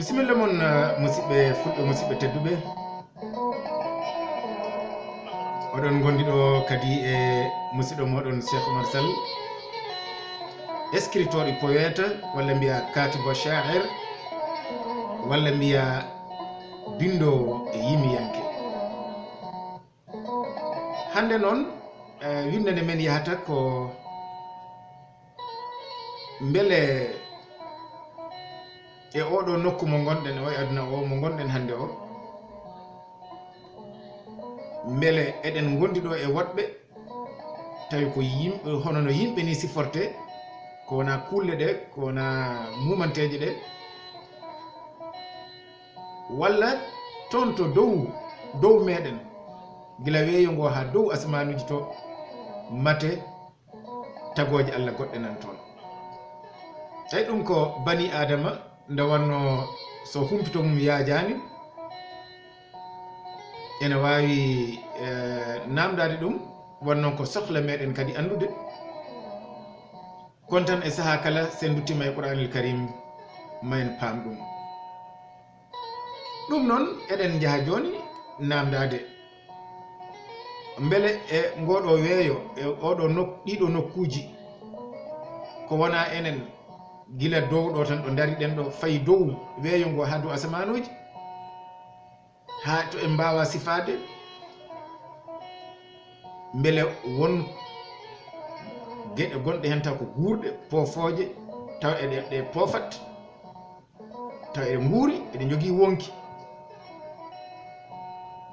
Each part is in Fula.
bisimilla mon musidɓe fulɓe musidɓe tedduɓe oɗon gondiɗo kadi e musidɗo moɗon Cheikh Oumar Sall escritoɗo poète walla mbiya katibo sha'ir walla mbiya bindowo e yimiyanke. hande noon windande men yahata ko beele e oɗo nokku mo gonɗen o e aduna o mo gonɗen hande o beele eɗen gondiɗo e woɗɓe tawi ko yimɓe hono no yimɓe ni siforte ko wona kulle ɗe ko wona mumanteje ɗe walla toon to dow meɗen gila weeyo ngo ha dow asmanuji to mate tagoje Allah goɗɗe nan toon. tawi ɗum ko bani adama nde wanno so humpito mum yajani ene wawi namdade ɗum wonnon ko sohla meɗen kadi andude kon tan e saaha kala sen duttima e Qur'anul Karim mayen paam ɗum noon eɗen jaaha joni namdade beele e ngoɗo weeyo e oɗo ɗiɗo nokkuji ko wona enen gila dow ɗo tan ɗo dariɗen ɗo fayi dow weeyo ngo ha dow asamanuji ha to en mbawa sifade beele won gueɗe gonɗe hen taw ko guurɗe poofoje taw ɗe poofat taw eɗe guuri eɗe jogui wonki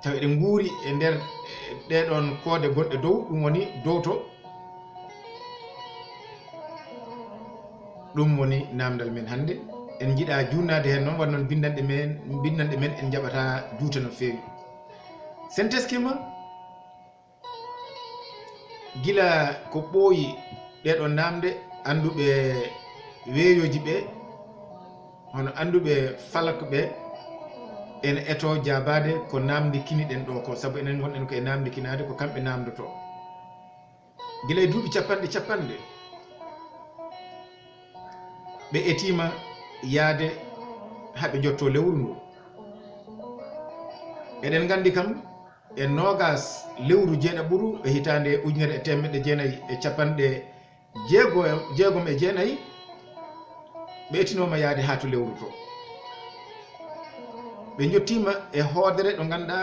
taw eɗe guuri e nder ɗeɗon koode gonɗe dow ɗum woni dow to ɗum woni namdal men hande en jiiɗa junnade hen noon wannoon bindanɗe men en jaɓata juuta no feewi sen teskima gila ko ɓooyi ɗeɗon namde anduɓe weeyoji ɓe hono anduɓe falak ɓe ene eto jabade ko namdi kiniɗen ɗo ko saabu enen gonɗen ko e namdi kinade ko kamɓe namdoto gila e duuɓi capanɗe ɓe etima yaade haɓe jotto lewru ndu eɗen gandi kam e nogas lewru jeeɗaɓuru e hitande ujunere e temedde jeenayyi e capanɗe jeegom e jeenayyi ɓe etinoma yaade ha to lewru to ɓe jottima e hoodere ɗo ganduɗa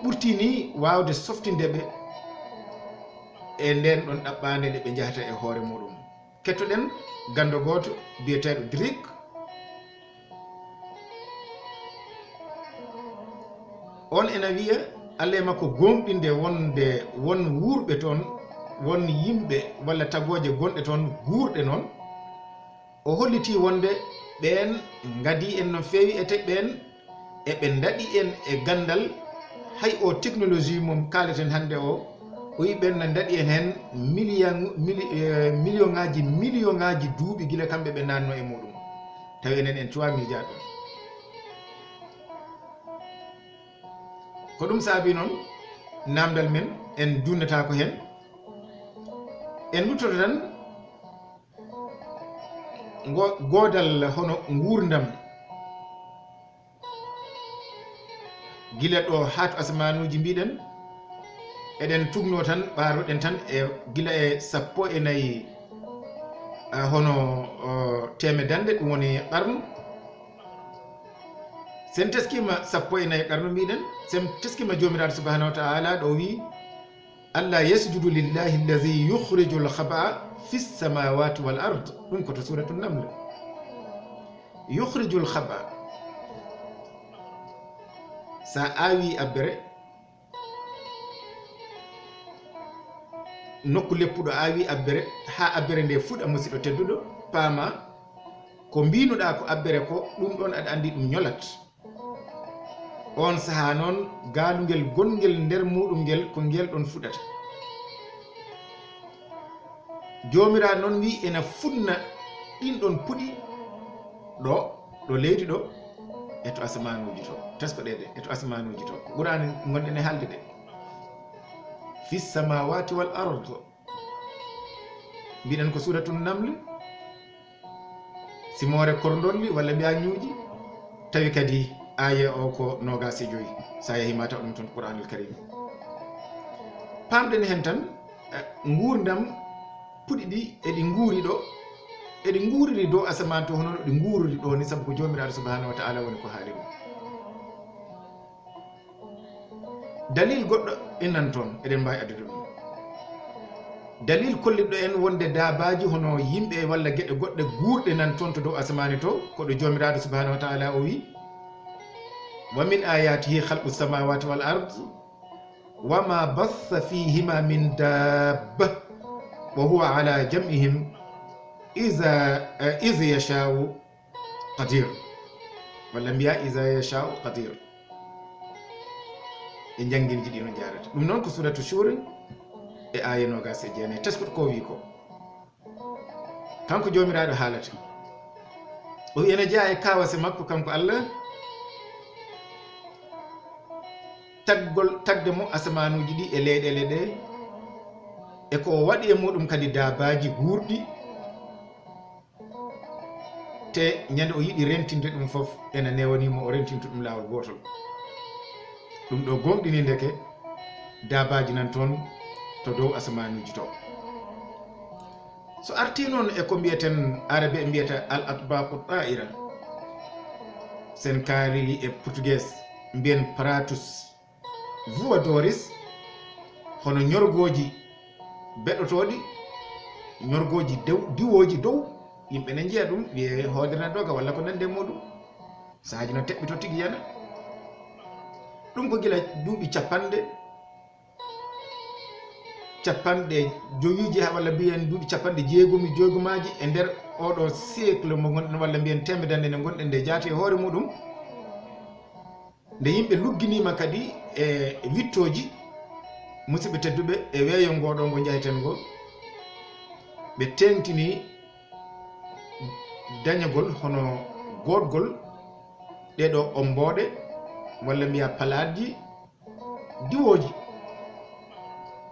ɓurti ni wawde softindeɓe e nden ɗon ɗaɓɓande nde ɓe jahata e hoore muɗum. kettoɗen gando goto biyeteɗo Drake on ena wiya Allah e makko gomɗinde won wuurɓe toon won yimɓe walla tagoje gonɗe toon guurɗe noon o holliti wonde ɓen gadi en no feewi e ɓen eɓe daɗi en e gandal hay o technologie mum kaleten hande o wi ɓen no daɗi en hen million ngaji duuɓi gila kamɓe ɓe nanno e muɗum tawi enen en cuwa miijade ɗum ko ɗum saabi noon namdal men en dunnata ko hen en duttoto tan godal hono gurdam gila ɗo hato asmanuji mbiɗen eɗen tugno tan ɓaroɗen tan e gila e 14 hono temedande ɗum woni qarnu sen teskima 14 qarnu mbiɗen sen teskima jomiraɗo subhanahu wa ta'ala ɗo wi Allah yasjudu lillahi allazi yukhrijul khaba'a fis samawati wal ard ɗum koto suratul naml yukhrijul khaba'a sa awi abbere nokku leppuɗo awi abbere ha abbere nde fuɗa musidɗo tedduɗo paama ko mbinuɗa ko abbere ko ɗum ɗon aɗa andi ɗum ñolat on saaha noon galugel gongel nder muɗum ngel ko ngel ɗon fuɗata jomiraɗo noon wi ena funna ɗin ɗon puɗi ɗo leydi ɗo eto asmanuji to teskoɗeɗe eto asmanuji to ɓurani gonɗen e haalde ɗe fi samawati wal ard mbiɗen ko suratul naml simore korndolli walla mbiyañuuji tawi kadi aya o ko 25 sa yehi ma taw ɗum toon Qur'anul Karim pamɗen hen tan nguurdam puɗi ɗi eɗi nguuri ɗo eɗi nguuriri dow asaman to hono ɗi nguuriri ɗo ni sabu ko jomiraɗo subhanahu wa ta'ala woni ko haali ɗum dalil goɗɗo innan toon eɗen mbawi addude ɗum dalil kolliɗo en wonde dabaji hono yimɓe walla gueɗe goɗɗe guurɗe nan toon to dow asamani to koɗo jomiraɗo subhanahu wa ta'ala o wi wa min ayatihi khalqu samawati wal ard wa ma bassa fihima min dabba wa huwa ala jam'ihim iza yasha'u qadir walla mbiya iza yasha'u qadir e jangguinji ɗi no jarata ɗum noon ko suratu shura e aya 29 teskoto ko wi ko kanko jomiraɗo haalata o wi ene jeeya e kawase makko kanko Allah tagde mo asamanuji ɗi e leyɗele ɗe e ko waɗi e muɗum kadi dabaji guurɗi te ñande o yiɗi rentinde ɗum foof ene newanimo o rentinta ɗum lawol gotol ɗum ɗo gonɗini ndeke dabaji nan toon to dow asamanuji to so arti noon e ko mbiyeten arabe e mbiyata al atbaqu ta'ira sen kaali e portugais mbiyen pratus voadores hono ñorgoji beɗotoɗi ñorgoji diwoji dow yimɓe ne jiya ɗum wiye hoodere doga walla ko nande muɗum sahaji no teɓɓito tigui yana ɗum ko gila duuɓi capanɗe joyiji ha walla mbiyen duuɓi capanɗe jeegumaji e nder oɗo siècle mo gonɗen walla mbiyen temedande nde gonɗen nde jaati e hoore muɗum nde yimɓe lugginima kadi e wittoji musidɓe tedduɓe e weeyo ngoɗo ngo jayten ngo ɓe tengtini dañagol hono godgol ɗeɗo omboɗe walla mbiya palaji diwoji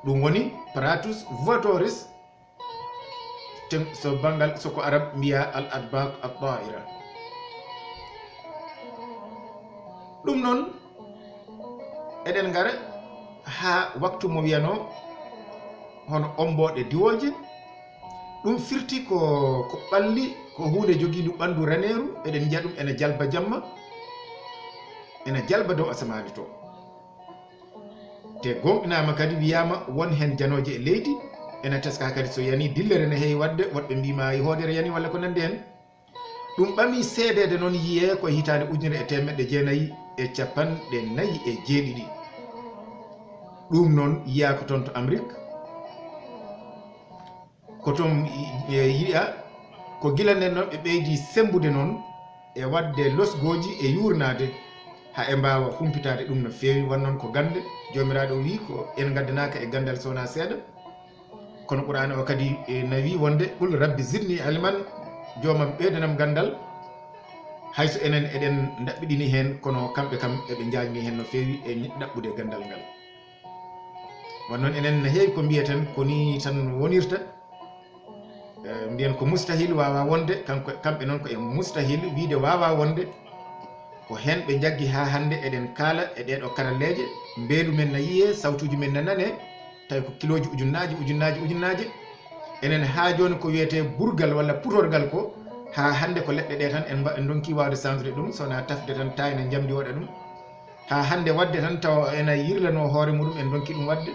ɗum woni pratus votoris so bangal soko arab mbiya al adbaq al ta'ira ɗum noon eɗen gara ha waktu mo wiyano hono omboɗe diwoje ɗum firti ko ɓalli ko hunde joguiɗu ɓandu raneru eɗen jiya ɗum ene jalba jamma ene jalba dow asamani to te gonɗinama kadi wiyama won hen janoje e leydi ene teska kadi so yani dillere ne heewi wadde woɗɓe mbima hoodere yani walla ko nandi hen ɗum ɓami seedede noon yiye ko hitande 1947 ɗum noon yiya ko toon to Amérique ko toon yiɗa ko gila nden noon ɓe ɓeydi sembude noon e wadde losgoji e yurnade ha e mbawa humpitade ɗum no fewi wonnoon ko gande jomiraɗo wi ko en gaddanaka e gandal sowona seeɗa kono Qur'an o kadi nawi wonde qul rabbi zidni ilman jomam ɓeydanam gandal hayso enen eɗen daɓɓiɗini hen kono kamɓe kam eɓe jajni hen no fewi e ɗaɓɓude gandal ngal wonnoon enen ne heewi ko mbiyeten koni tan wonirta mbiyen ko mustahil wawa wonde kamɓe noon ko e mustahil wiide wawa wonde ko hen ɓe jaggi ha hande eɗen kaala e ɗeɗo karalleje mbeelu men na yiye sawtuji men na nane tawi ko kiloji ujunnaji enen ha joni ko wiyete burgal walla putorgal ko ha hande ko leɗɗe ɗe tan en donki wawde sensde ɗum sowona tafde tan ta ene jamdi waɗa ɗum ha hande wadde tan taw ena yirlano hoore muɗum en donki ɗum wadde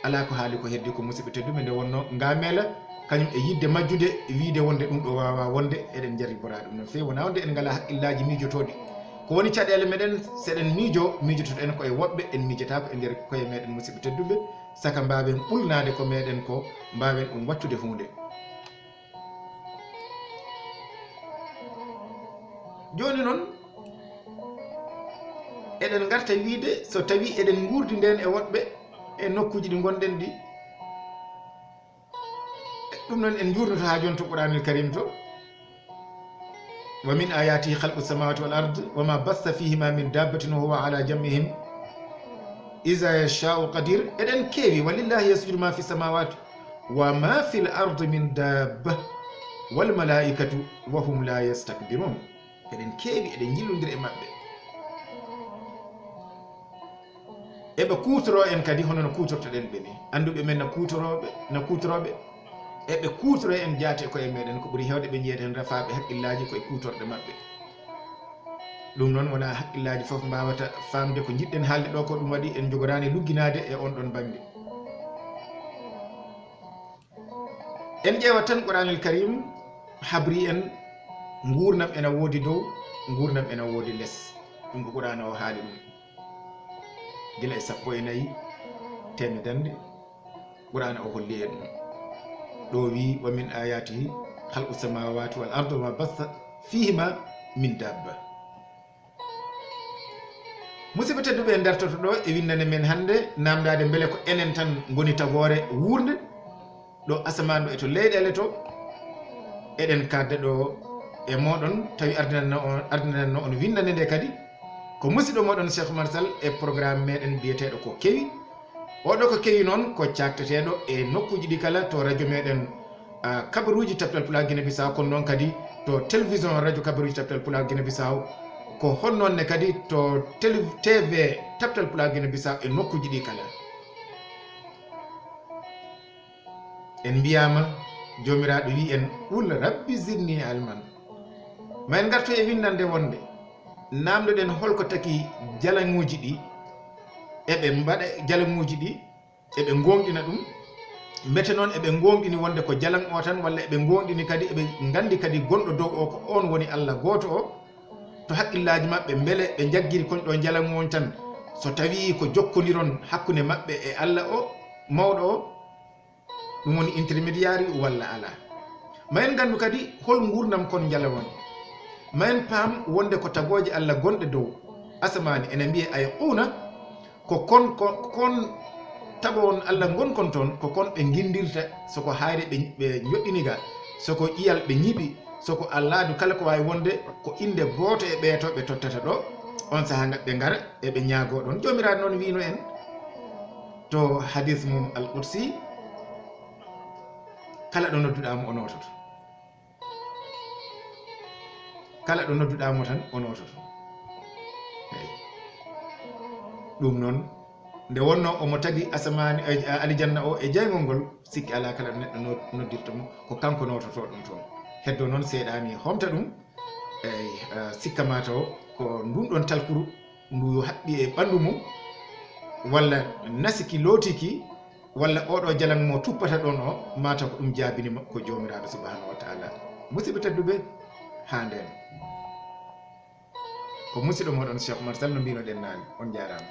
ala ko haali ko heddi ko musidɓe tedduɓe nde wonno ngamela kañum e yidde majjude wiide wonde ɗum ɗo wawa wonde eɗen jari bora ɗum no fewi wona wonde en ngala haqqillaji mijotoɗi ko woni caɗele meɗen seɗen mijotoɗen koye woɓɓe en mijotako e nder koye meɗen musidɓe tedduɓe saka mbawen ɓulnade ko meɗen ko mbawen ɗum wattude hunde joni noon eɗen garta wiide so tawi eɗen gurdi nden e woɗɓe e nokkuji ɗi gonɗen ɗi ɗum noon en jurnoto ha joni to Qur'anul Karim to wa min ayatihi khalqu samawati wal ard wa ma bassa fihima min dabbatin wa huwa ala jam'ihim iza yasha'u qadir eɗen keewi walillahi yasjudu ma fi samawati wa ma fil ardi min dabba wal malaikatu wa hum la yastakbirun eɗen keewi eɗen jillodiri e maɓɓe eɓe kutoro en kadi hono no kutortoɗen ɓe ni anduɓe men no kutoroɓe eɓe kutoro en jaati e koye meɗen ko ɓuuri hewde ɓe jiyeten rafaɓe haqqillaji koye kutorɗe maɓɓe ɗum noon wona haqqillaji foof mbawata famde ko jiɗɗen haalde ɗo ko ɗum waɗi en jogorani lugginade e on ɗon banggue en ƴeewat tan Qur'anul Karim habri en gurnam ena woodi dow gurnam ena woodi less ɗum ko Qur'an o haali ɗum gila e 14 temedande Qur'an o holli e ɗum ɗo wi wa min ayatihi khalqu samawati wal ardi wa bassa fihima min dabba musidɓe tedduɓe en dartoto ɗo e windane men hannde namdade beele ko enen tan goni tagore wurde ɗo asaman ɗo e to leyɗele to eɗen kadda ɗo e moɗon tawi ardinanno on windane nde kadi ko musidɗo moɗon Cheikh Oumar Sall e programme meɗen biyeteɗo ko kewi oɗo ko kewi noon ko cakteteɗo e nokkuji ɗi kala to radio meɗen kabaruji Taptal Pulaar Guinée Bissau kono noon kadi to télévision radio kabaruji Taptal Pulaar Guinée Bissau ko honnonne kadi to TV Taptal Pulaar Guinée Bissau e nokkuji ɗi kala en mbiyama jomiraɗo wi en qul rabbi zidni ilman ma en garto e windande wonde namdoɗen holko taki jalaŋuji ɗi eɓe mbaɗa jalaŋuji ɗi eɓe gonɗina ɗum mbete noon eɓe gonɗini wonde ko jalan o tan walla eɓe gonɗini kadi eɓe gandi kadi gonɗo dow o ko on woni Allah goto o to haqqillaji maɓɓe beele ɓe jagguiri kon ɗo jalaŋu on tan so tawi ko jokkodiron hakkude maɓɓe e Allah o mawɗo o ɗum woni intermédiaire walla ala ma en gandu kadi hol gurdam kon jalawon ma en paam wonde ko tagoje Allah gonɗe dow asamani ene mbiye ay quna ko kon tagowon Allah gonkon toon ko kon ɓe guindirta soko hayre ɓe joɗɗiniga soko ƴiyal ɓe ñiɓi soko alladu kala ko wawi wonde ko inde goto e ɓeeto ɓe tottata ɗo on saaha ɓe gara eɓe ñaago ɗon jomiraɗo noon wino en to hadith mum al qudsi kala ɗo nodduɗamo o nototo kala ɗo nodduɗamo tan o nototo eyi ɗum noon nde wonno omo tagi asamani alijanna o e jaygol ngol sikki ala kala neɗɗo noddirta mo ko kanko nototo ɗum toon heddo noon seeɗani homta ɗum eyi sikka mataw ko ndun ɗon talkuru ndu haɓɓi e ɓandu mum walla nasiki lootiki walla oɗo jalan mo tuppata ɗon o mata ko ɗum jaabinima ko jomiraɗo subhanahu wa taala musidɓe tedduɓe ha nden ko musidɗo moɗon Cheikh Oumar Sall no mbinoɗen nane on jarama